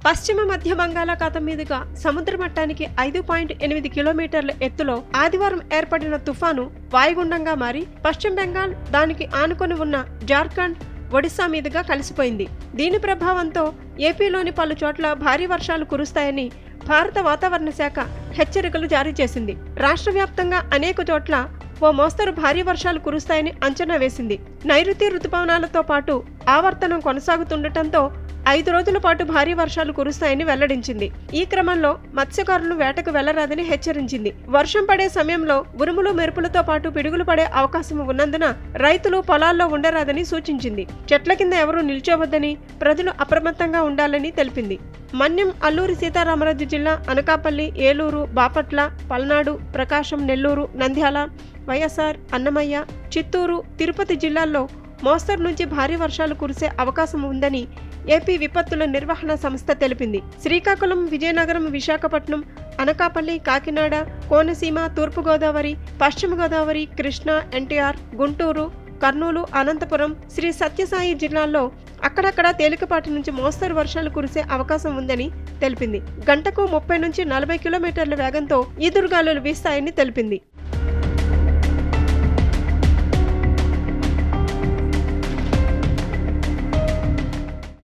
పశ్చిమ మధ్య బంగాళాఖాతం మీదుగా సముద్ర మట్టానికి 5.8 కిలోమీటర్ల ఎత్తులో ఆదివారం ఏర్పడిన తుఫాను వాయుగుండంగా మారి పశ్చిమ బెంగాల్, దానికి ఆనుకొని ఉన్న జార్ఖండ్, ఒడిశా మీదుగా కలిసిపోయింది. దీని ప్రభావంతో ఏపీలోని పలు చోట్ల భారీ వర్షాలు కురుస్తాయని భారత వాతావరణ శాఖ హెచ్చరికలు జారీ చేసింది. రాష్ట్ర వ్యాప్తంగా అనేక చోట్ల ఓ మోస్తరు భారీ వర్షాలు కురుస్తాయని అంచనా వేసింది. నైరుతి రుతుపవనాలతో పాటు ఆవర్తనం కొనసాగుతుండటంతో 5 రోజుల పాటు భారీ వర్షాలు కురుస్తాయని వెల్లడించింది. ఈ క్రమంలో మత్స్యకారులు వేటకు వెళ్లరాదని హెచ్చరించింది. వర్షం పడే సమయంలో ఉరుములు మెరుపులతో పాటు పిడుగులు పడే అవకాశం ఉన్నందున రైతులు పొలాల్లో ఉండరాదని సూచించింది. చెట్ల కింద ఎవరూ నిల్చోవద్దని, ప్రజలు అప్రమత్తంగా ఉండాలని తెలిపింది. మన్యం, అల్లూరి సీతారామరాజు జిల్లా, అనకాపల్లి, ఏలూరు, బాపట్ల, పల్నాడు, ప్రకాశం, నెల్లూరు, నంద్యాల, వైఎస్ఆర్, అన్నమయ్య, చిత్తూరు, తిరుపతి జిల్లాల్లో మోస్తరు నుంచి భారీ వర్షాలు కురిసే అవకాశం ఉందని ఏపీ విపత్తుల నిర్వహణ సంస్థ తెలిపింది. శ్రీకాకుళం, విజయనగరం, విశాఖపట్నం, అనకాపల్లి, కాకినాడ, కోనసీమ, తూర్పుగోదావరి, పశ్చిమ గోదావరి, కృష్ణా, ఎన్టీఆర్, గుంటూరు, కర్నూలు, అనంతపురం, శ్రీ సత్యసాయి జిల్లాల్లో అక్కడక్కడ తేలికపాటి నుంచి మోస్తరు వర్షాలు కురిసే అవకాశం ఉందని తెలిపింది. గంటకు 30 నుంచి 40 కిలోమీటర్ల వేగంతో ఈదురుగాలులు వీస్తాయని తెలిపింది.